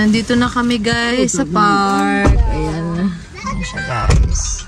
nandito na kami guys sa park. Ayan. Ayan siya guys.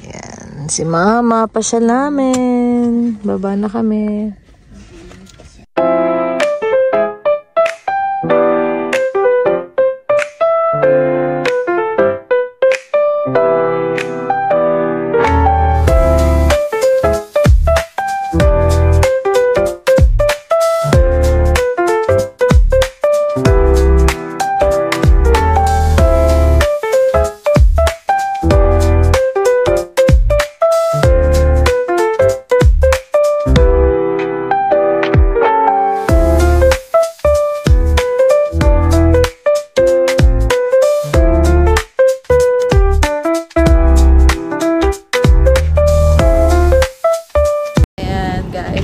Ayan. Si Mama, pasyal namin. Baba na kami.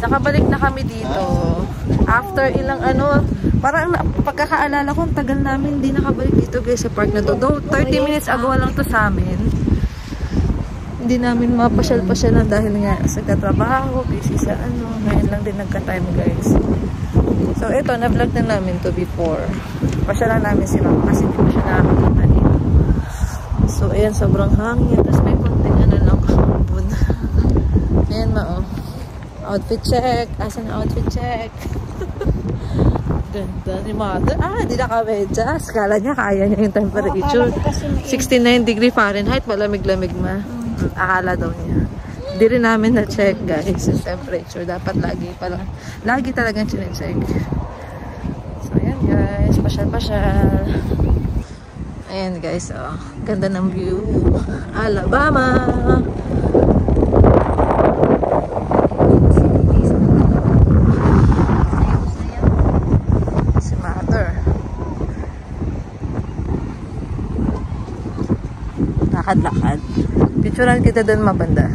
Nakabalik na kami dito. After ilang parang pagkakaalala ko, ang tagal namin hindi nakabalik dito guys sa park na to. Though 30 minutes ago lang to sa amin. Hindi namin mapasyal-pasyalan dahil nga sa katrabaho, busy sa ngayon lang din nagka-time guys. So ito, na-vlog na namin to before. Pasyalan namin si Mama kasi hindi pa siya nakakapunta dito. So ayan, sobrang hangin. Tapos may konting lang kahapon. Ayan outfit check. Asan ang outfit check? Ganda ni Mother. Di naka-medyas. Kala niya kaya niya yung temperature. 69 degree Fahrenheit. Malamig-lamig ma. Akala daw niya. Hindi rin namin na-check guys yung temperature. Dapat lagi talagang chine-check. So ayan guys. Pasyal-pasyal. Ayan guys. Ganda ng view. Alabama. Lakad-lakad. Picturean kita doon mabanda.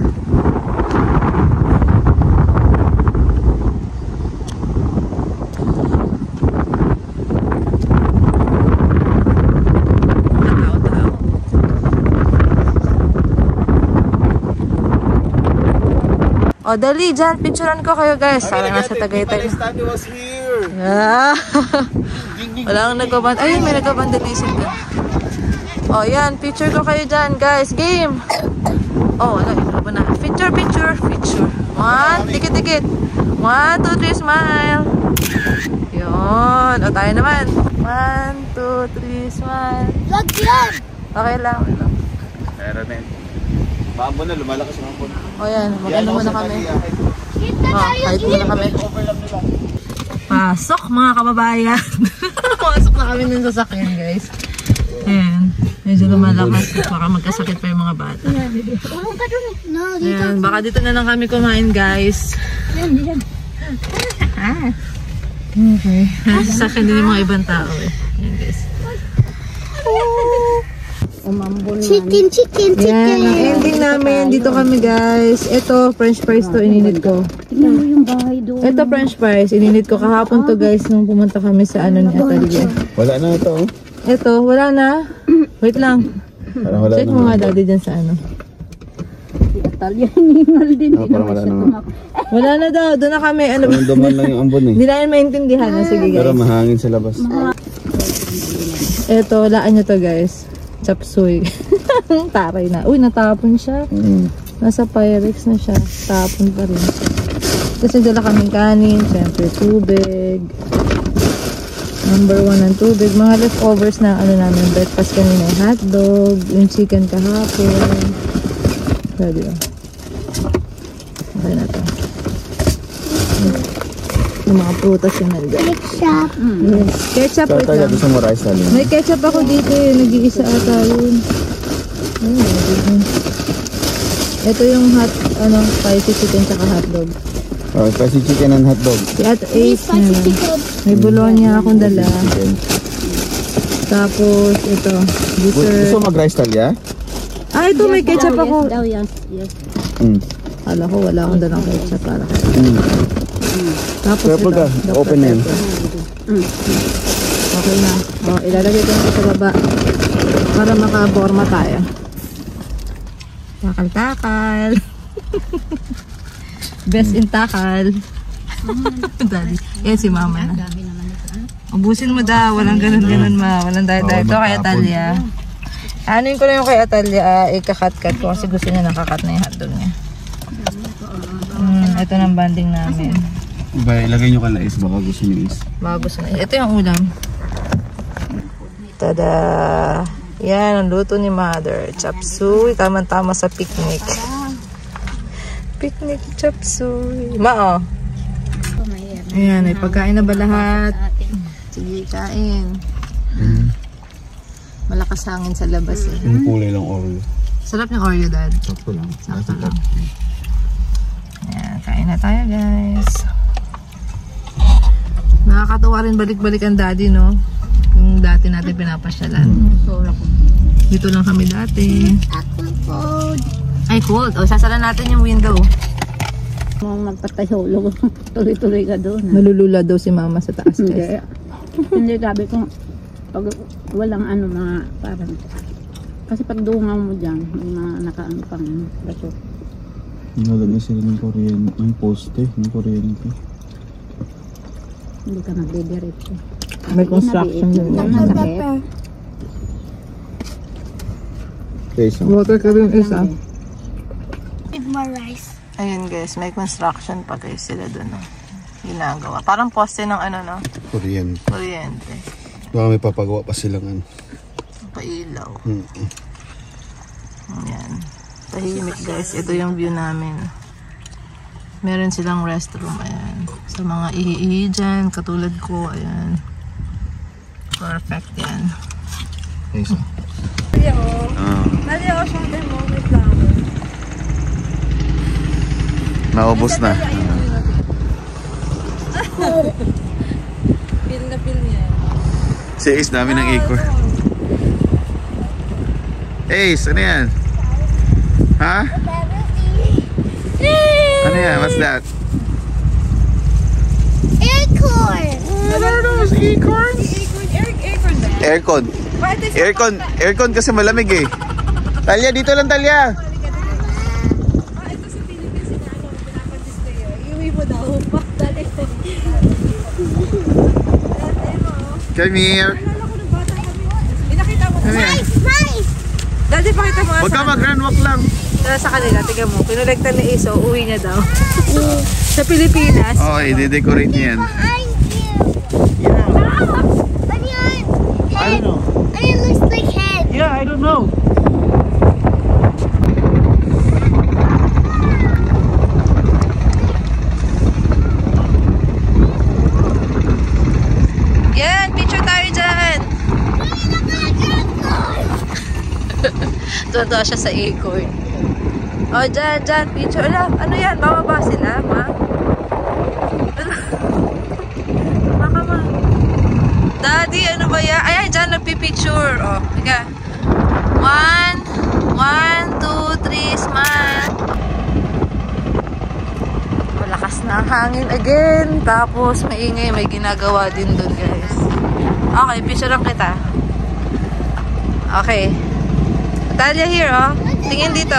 O, dali dyan. Picturean ko kayo guys. Parang nasa Tagaytay. Wala akong nagkaband. Ayun, may nagkabandalisip ka. Oh, yan. Picture ko kayo dyan, guys. Game! Oh, wala. Ito na. Picture. One. Dikit. 1, 2, 3, smile. Yun. O, tayo naman. 1, 2, 3, smile. Vlog yan! Okay lang. Meron na yun. Maambon na. Lumalakas ang ambon. O, yan. Mag-ano muna kami. Kahit muna kami. Pasok, mga kababayan. Pasok na kami ng sasakyan, guys. Ayan. Medyo lumalakas. Baka magkasakit pa yung mga bata. Ayan. Baka dito na lang kami kumain, guys. Okay. Sa akin din yung mga ibang tao eh. Ayan, guys. Chicken. Ayan. Ang ending namin. Dito kami, guys. Ito, french fries to. Ininit ko. Ito, french fries. Ininit ko kahapon to, guys. Nung pumunta kami sa ni Atelier. Wala na ito. Ito, wala na. Wait lang. Check mo nga daddy dyan sa Si Atelier, hiningal din. Wala na daw. Doon na kami. Duman lang yung ambon eh. Hindi namin maintindihan. Sige guys. Pero mahangin sa labas. Ito, walaan nyo to guys. Chapsuy. Taray na. Uy, natapon siya. Nasa Pyrex na siya. Tapon pa rin. Kasi dala kaming kanin. Siyempre, tubig. Number 1 ang tubig. Mga leftovers na namin. Breakfast kanina. Hotdog. Yung chicken kahapon. Pwede ba? Okay na to. Yung mga prutas yung nandun. Ketchup. Yes. Ketchup. Wait lang. Gusto mo rice na May ketchup ako dito eh. Nag-iisa ata yun. Ito yung spicy chicken tsaka hotdog. Oh, spicy chicken and hotdog. Si At Ace na. May bologna akong dala. Tapos ito. Gusto mag-rice talya? Ito may ketchup ako. Yes. Kala ko wala akong dalang ketchup para. Tapos Careful ito. ka. Open na yun. Okay na. Ilalagay ko ito sa baba. Para makaborma tayo. Takal-takal. Best in takal. Daddy. Yan si mama na. Ubusin mo daw. Walang ganun-ganun ma. Walang diet-diet. Ito kay Atalia. Anuin ko na yung kay Atalia. Ikakat-kat ko kasi gusto niya nakakat na yung hotdog niya. Ito ng banding namin. Ba, ilagay nyo kalais. Baka gusto nyo is. Baka gusto na. Ito yung ulam. Tada! Yan, ang luto ni Mother. Chop suey. Tama-tama sa picnic. Picnic chop suey. Ma, oh. Ayan, may pagkain na ba lahat? Sige, kain. Malakas hangin sa labas eh. Yung kulay lang Oreo. Sarap yung Oreo, Dad. Sakto lang. Sakto lang. Ayan, kain na tayo, guys. Nakakatuwa rin balik-balik ang daddy, no? Yung dati natin pinapasyalan. Dito lang kami dati. Ako cold. Ay, cold. O, sasara natin yung window. Kung magpatahulog, tuloy-tuloy ka doon. Malulula daw si mama sa taas, guys. Hindi, sabi ko, pag walang ano, mga parang, kasi pag dungaw mo dyan, may mga nakaano pang baso. Nalagay sila ng kuryente, ng poste, ng kuryente. Hindi ka magdidiretso. May construction din. Isa. Water ka rin isa. With more rice. Ayun guys, may construction pa guys sila doon. No? Ginagawa. Parang poste ng ano, no? Kuryente. Kuryente. Baka may papagawa pa silang ano. Pailaw. Ayan. Tahimik guys. Ito yung view namin. Meron silang restroom. Ayan. Sa mga ihi-ihi dyan. Katulad ko. Ayan. Perfect yan. Isa. Nali ako siyang demo. May flower. Naubos na. Feel na feel niya. Si Ace dami ng acre. Ace, ano yan? Ha? Ano yan? What's that? Acorn! What are those acorns? Aircon. Aircon kasi malamig eh. Talia, dito lang Talia. Ito sa Philippines na ano, pinapadisplay. Iuwi mo daw. Dali. Come here. Alala ko ng bata kami. Pinakita mo. Nice! Nice! Dati pakita mo Huwag ka mag-run walk lang. sa kanila. Tingnan mo. Pinolektan ni Iso. Uwi niya daw. Sa Pilipinas. Oh, i-decorate niya yan. I don't know. And it looks like head. Yeah, I don't know. Yan, picture tayo dyan. Tuwa siya sa acorn. O, dyan, picture. Ano yan? Bababa sila, ma? Baka ma. Daddy, ano ba yan? Ay, dyan, nagpipicture. O, higa. 1, 2, 3, smile. Malakas na ang hangin again. Tapos, maingay. May ginagawa din dun, guys. Okay, picture lang kita. Okay. Talia here, oh. Tingin dito.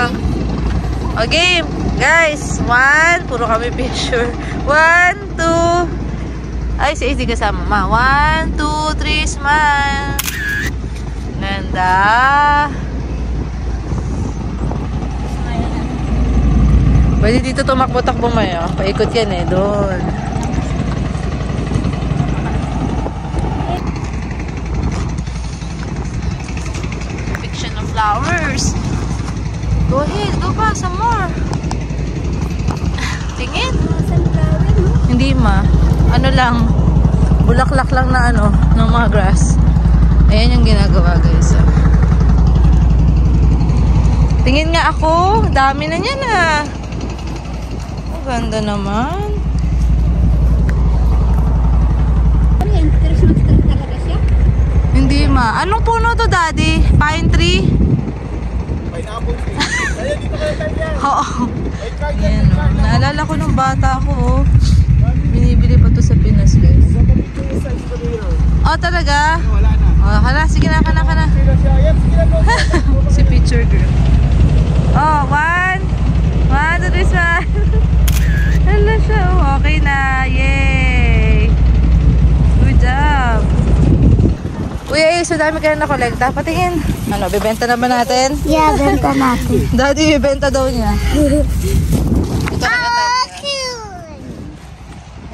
O, game. Guys, 1. Puro kami picture. 1, 2. Ay, si Ace di kasama. Ma, 1, 2, 3, smile. Ganda. Pwede dito tumakbo-takbo mo yun. Paikot yan eh, doon. Fiction of flowers. Go ahead, go pa, some more. Tingin. Hindi ma. Ano lang, bulaklak lang na ano, ng mga grass. Ayan yung ginagawa guys. Tingin nga ako, dami na niyan ah. Ang ganda naman. Christmas tree talaga siya? Hindi ma. Anong puno to daddy? Pine tree? Pineapple tree. Kaya dito kayo tayo. Oo. Ayan o. Naalala ko nung bata ako oh. Binibili pa to sa Pinas guys. Oh talaga? Wala na. Oh, hala, sige na, kana. Si picture girl. Oh, 1, 2, 3, smile. Hala siya, oh, okay na. Yay! Good job. guys, so dami kayo nakolekta. Patingin. Ano, bibenta na ba natin? Yeah, benta natin. Daddy, bibenta daw niya. Ito na Cute!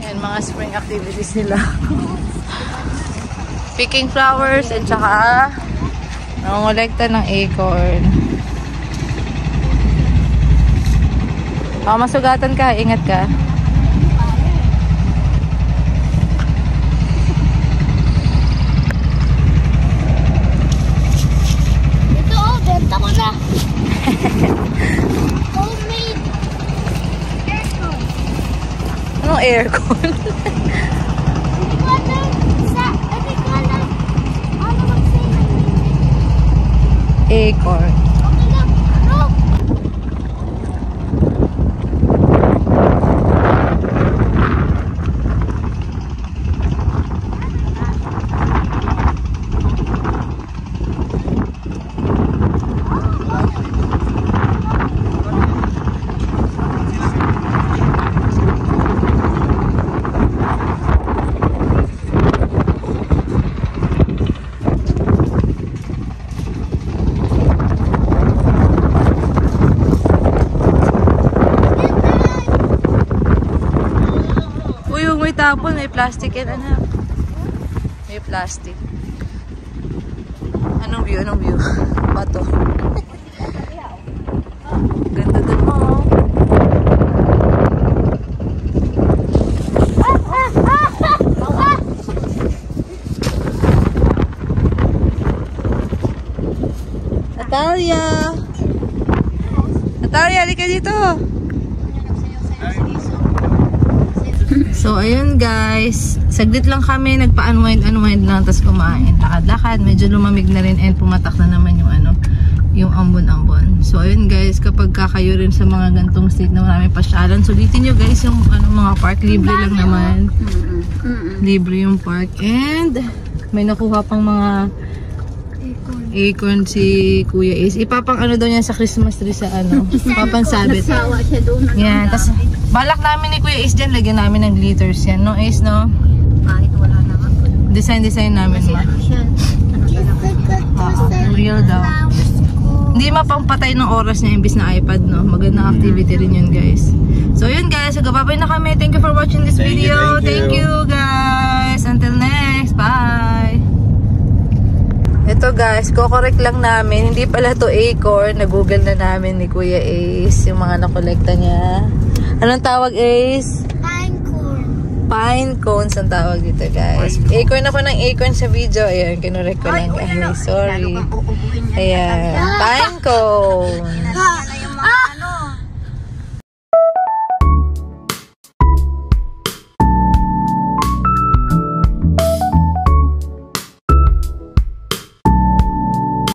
Ayan, mga spring activities nila. Picking flowers at saka nangongolekta ng acorn. Masugatan ka, ingat ka. Ito, benta ko na. Homemade aircon. Anong aircon? Acorn. Tapon, may plastic yan, anak. May plastic. Anong view? Anong view? Bato. Ganda dun mo. Natalia! Natalia, halika dito! So, ayun guys. Saglit lang kami. Nagpa-unwind lang. Tapos kumain. Lakad-lakad. Medyo lumamig na rin. And pumatak na naman yung yung ambon-ambon. So, ayun guys. Kapag kayo rin sa mga gantong state na marami pasyalan. Sulitin nyo guys yung mga park. Libre lang naman. Libre yung park. And may nakuha pang mga acorn si Kuya Ace. Ipapang daw niya sa Christmas tree sa papansabit. Nagsawa siya doon. Yan. Tapos balak namin ni Kuya Ace dyan, lagyan namin ng glitters yan. No, Ace, no? Kahit wala naman. Design namin, ma. Ano siya? Real daw. Hindi mapampatay ng oras niya imbis na iPad, no? Magandang activity rin yun, guys. So, yun, guys. Nagbabay na kami. Thank you for watching this video. Thank you, guys. Until next. Bye! Ito guys, kokorek lang namin. Hindi pala to acorn. Nag-google na namin ni Kuya Ace yung mga nakolekta niya. Anong tawag, Ace? Pine cone. Pine cones ang tawag dito guys. Acorn ako ng acorn sa video. Ayan, kinorek ko lang guys. Sorry. Ayan, pine cone.